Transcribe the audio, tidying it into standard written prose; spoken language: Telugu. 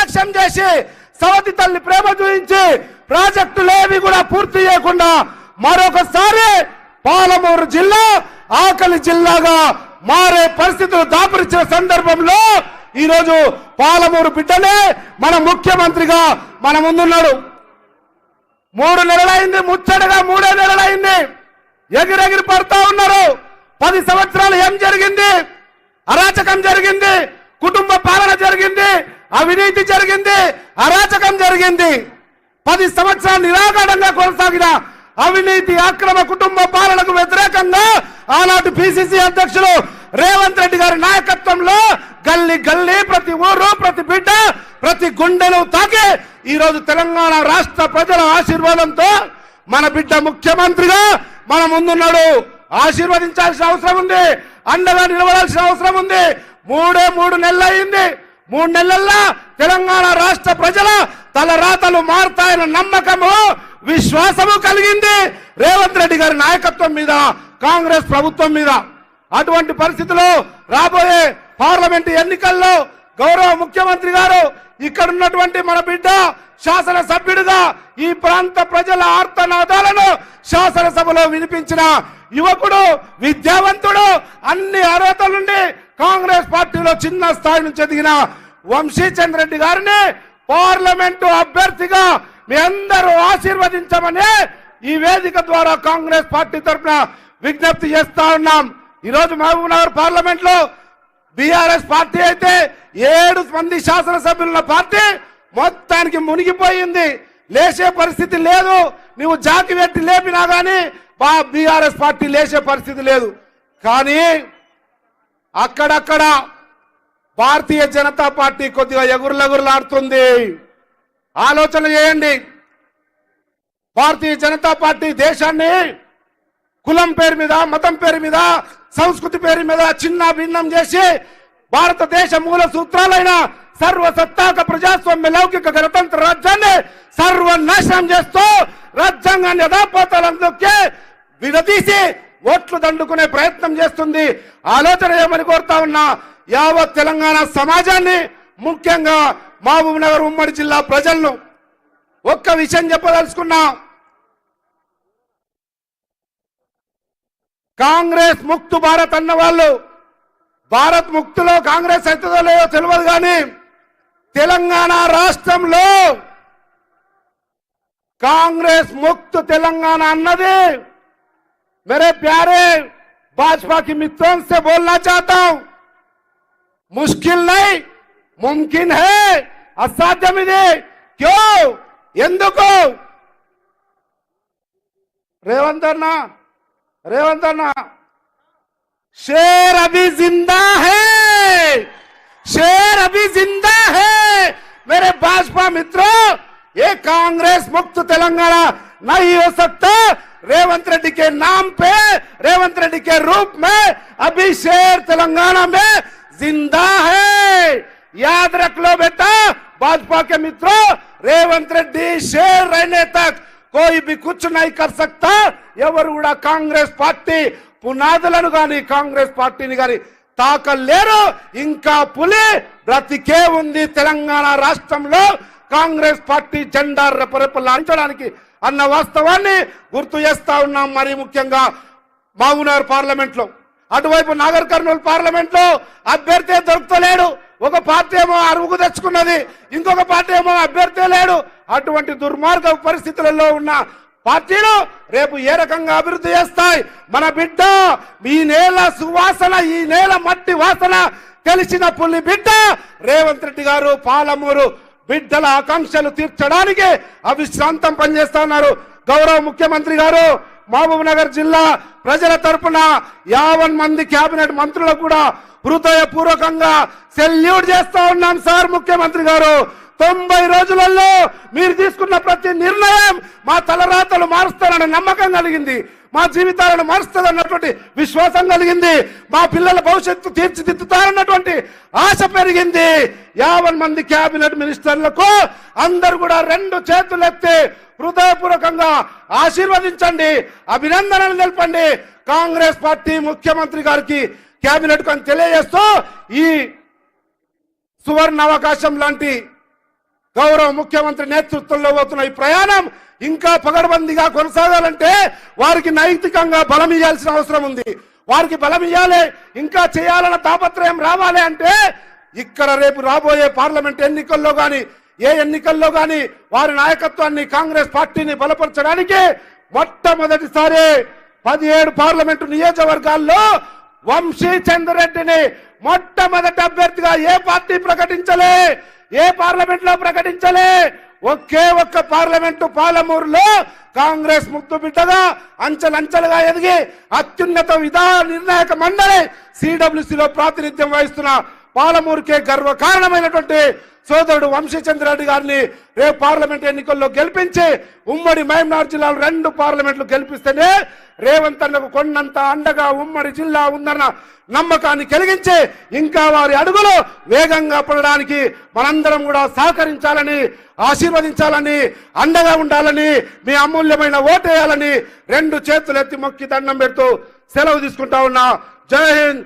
నిర్లక్ష్యం చేసి సవతి తల్లి ప్రేమ చూపించి ప్రాజెక్టులేవి కూడా పూర్తి చేయకుండా మరొకసారి పాలమూరు జిల్లా ఆకలి జిల్లాగా మారే పరిస్థితులు దాపురించిన సందర్భంలో ఈరోజు పాలమూరు బిడ్డనే మన ముఖ్యమంత్రిగా మన ముందున్నాడు. 3 నెలలైంది, ముచ్చటగా 3 నెలలైంది. ఎగిరెగిరి పడతా ఉన్నారు. 10 సంవత్సరాలు ఏం జరిగింది? అరాచకం జరిగింది, కుటుంబ పాలన జరిగింది, అవినీతి జరిగింది, అరాచకం జరిగింది. 10 సంవత్సరాలు నిరాఘాటంగా కొనసాగిన అవినీతి అక్రమ కుటుంబ పాలనకు వ్యతిరేకంగా ఆనాటి పిసిసి అధ్యక్షులు రేవంత్ రెడ్డి గారి నాయకత్వంలో గల్లీ గల్లీ, ప్రతి ఊరు, ప్రతి బిడ్డ, ప్రతి గుండెను తాకి ఈరోజు తెలంగాణ రాష్ట్ర ప్రజల ఆశీర్వాదంతో మన బిడ్డ ముఖ్యమంత్రిగా మన ముందున్నాడు. ఆశీర్వదించాల్సిన అవసరం ఉంది, అండగా నిలబడాల్సిన అవసరం ఉంది. 3 నెలలు అయింది. 3 నెలల్లో తెలంగాణ రాష్ట్ర ప్రజల తలరాతలు మారుతాయన్న నమ్మకము, విశ్వాసము కలిగింది రేవంత్ రెడ్డి గారి నాయకత్వం మీద, కాంగ్రెస్ ప్రభుత్వం మీద. అటువంటి పరిస్థితుల్లో రాబోయే పార్లమెంటు ఎన్నికల్లో గౌరవ ముఖ్యమంత్రి గారు ఇక్కడ ఉన్నటువంటి మన బిడ్డ శాసనసభ్యుడిగా ఈ ప్రాంత ప్రజల ఆర్తనాదాలను శాసనసభలో వినిపించిన యువకుడు, విద్యావంతుడు, అన్ని అర్హతల నుండి కాంగ్రెస్ పార్టీలో చిన్న స్థాయి నుంచి ఎదిగిన వంశీచంద్ర రెడ్డి గారిని పార్లమెంటు అభ్యర్థిగా మీ అందరూ ఆశీర్వదించమని ఈ వేదిక ద్వారా కాంగ్రెస్ పార్టీ తరఫున విజ్ఞప్తి చేస్తా ఉన్నాం. ఈరోజు మహబూబ్ నగర్ పార్లమెంట్ లో బీఆర్ఎస్ పార్టీ అయితే 7 మంది శాసనసభ్యుల పార్టీ మొత్తానికి మునిగిపోయింది. లేచే పరిస్థితి లేదు. నువ్వు జాకి పెట్టి లేపినా గానీ బీఆర్ఎస్ పార్టీ లేచే పరిస్థితి లేదు. కానీ అక్కడక్కడ భారతీయ జనతా పార్టీ కొద్దిగా ఎగురులెగురులాడుతుంది. ఆలోచన చేయండి. భారతీయ జనతా పార్టీ దేశాన్ని కులం పేరు మీద, మతం పేరు మీద, సంస్కృతి పేరు మీద చిన్న భిన్నం చేసి భారతదేశ మూల సూత్రాలైన సర్వసత్తాక ప్రజాస్వామ్య లౌకిక గణతంత్ర రాజ్యాన్ని సర్వనాశనం చేస్తూ రాజ్యాంగాన్ని యథాపోతాలందుకే విడదీసి ఓట్లు దండుకునే ప్రయత్నం చేస్తుంది. ఆలోచన ఏమని కోరుతా ఉన్నా యావత్ తెలంగాణ సమాజాన్ని, ముఖ్యంగా మహబూబ్ నగర్ ఉమ్మడి జిల్లా ప్రజలను ఒక్క విషయం చెప్పదలుచుకున్నా. కాంగ్రెస్ ముక్తు భారత్ అన్న వాళ్ళు భారత్ ముక్తిలో కాంగ్రెస్ అవుతుందో లేదో తెలియదు, కానీ తెలంగాణ రాష్ట్రంలో కాంగ్రెస్ ముక్తు తెలంగాణ అన్నది मेरे प्यारे भाजपा की मित्रों से बोलना चाहता हूं, मुश्किल नहीं मुमकिन है, असाध्यमिदे. क्यों? ఎందుకు? रेवंत अन्ना शेर अभी जिंदा है, शेर अभी जिंदा है. मेरे भाजपा मित्रों, ये कांग्रेस मुक्त तेलंगाना नहीं हो सकता. रेवंत रेड्डी के नाम पे, रेवंत रेड्डी के रूप में अभी शेर तेलंगाना में जिंदा है. याद रख लो बेटा भाजपा के मित्रों, रेवंत रेड्डी शेर रहने तक कोई भी कुछ नहीं कर सकता. ఎవరు కూడా కాంగ్రెస్ పార్టీ పునాదులను గాని కాంగ్రెస్ పార్టీని గాని తాకలేరు. ఇంకా పులి బ్రతికే ఉంది తెలంగాణ రాష్ట్రంలో. కాంగ్రెస్ పార్టీ జెండా రెపరెపలాడించడానికి అన్న వాస్తవాన్ని గుర్తు చేస్తా ఉన్నాం. మరి ముఖ్యంగా మహబూబ్నగర్ పార్లమెంట్ లో, అటువైపు నాగర్ కర్నూలు పార్లమెంట్ లో అభ్యర్థి దొరుకుతలేడు. ఒక పార్టీ ఏమో అరువుకు తెచ్చుకున్నది, ఇంకొక పార్టీ ఏమో అభ్యర్థి లేడు. అటువంటి దుర్మార్గ పరిస్థితులలో ఉన్న పార్టీలు రేపు ఏ రకంగా అభివృద్ధి చేస్తాయి? మన బిడ్డ ఈ నేల సువాసన, ఈ నేల మట్టి వాసన తెలిసిన పుల్లి బిడ్డ రేవంత్ రెడ్డి గారు పాలమూరు బిడ్డల ఆకాంక్షలు తీర్చడానికి అవిశ్రాంతం పనిచేస్తా ఉన్నారు. గౌరవ ముఖ్యమంత్రి గారు మహబూబ్ నగర్ జిల్లా ప్రజల తరపున 50 మంది కేబినెట్ మంత్రులకు కూడా హృదయపూర్వకంగా సెల్యూట్ చేస్తా ఉన్నాం. సార్ ముఖ్యమంత్రి గారు, 90 రోజులలో మీరు తీసుకున్న ప్రతి నిర్ణయం మా తలరాతలు మారుస్తారన్న నమ్మకం కలిగింది, మా జీవితాలను మారుస్తుందన్నటువంటి విశ్వాసం కలిగింది, మా పిల్లల భవిష్యత్తు తీర్చిదిద్దుతారన్నటువంటి ఆశ పెరిగింది. 50 మంది కేబినెట్ మినిస్టర్లకు అందరూ కూడా 2 చేతులెత్తి హృదయపూర్వకంగా ఆశీర్వదించండి, అభినందనలు తెలపండి. కాంగ్రెస్ పార్టీ ముఖ్యమంత్రి గారికి కేబినెట్ కు తెలియజేస్తూ ఈ సువర్ణ అవకాశం లాంటి గౌరవ ముఖ్యమంత్రి నేతృత్వంలో పోతున్న ఈ ప్రయాణం ఇంకా పగడబందిగా కొనసాగాలంటే వారికి నైతికంగా బలం ఇవ్వాల్సిన అవసరం ఉంది. వారికి బలం ఇవ్వాలి, ఇంకా చేయాలన్న తాపత్రయం రావాలి అంటే ఇక్కడ రేపు రాబోయే పార్లమెంట్ ఎన్నికల్లో గాని ఏ ఎన్నికల్లో గాని వారి నాయకత్వాన్ని కాంగ్రెస్ పార్టీని బలపరచడానికి మొట్టమొదటిసారి 17 పార్లమెంటు నియోజకవర్గాల్లో వంశీ చంద్రరెడ్డిని మొట్టమొదటి అభ్యర్థిగా ఏ పార్టీ ప్రకటించలే, ఏ పార్లమెంట్ లో ప్రకటించలే. ఒకే ఒక్క పార్లమెంటు పాలమూరులో కాంగ్రెస్ ముద్దు బిడ్డగా అంచెలంచెలుగా ఎదిగి అత్యున్నత నిర్ణాయక మండలి సిడబ్ల్యూసిలో ప్రాతినిధ్యం వహిస్తున్న పాలమూరుకే గర్వ కారణమైనటువంటి సోదరుడు వంశీచంద్రరెడ్డి గారిని రేపు పార్లమెంట్ ఎన్నికల్లో గెలిపించి ఉమ్మడి మహబూబ్నగర్ జిల్లాలో 2 పార్లమెంట్లు గెలిపిస్తేనే రేవంత్ అన్నకు కొండంత అండగా ఉమ్మడి జిల్లా ఉందన్న నమ్మకాన్ని కలిగించి ఇంకా వారి అడుగులు వేగంగా పడడానికి మనందరం కూడా సహకరించాలని, ఆశీర్వదించాలని, అండగా ఉండాలని, మీ అమూల్యమైన ఓటేయాలని 2 చేతులు ఎత్తి మొక్కి దండం పెడుతూ సెలవు తీసుకుంటా ఉన్నా. జై హింద్.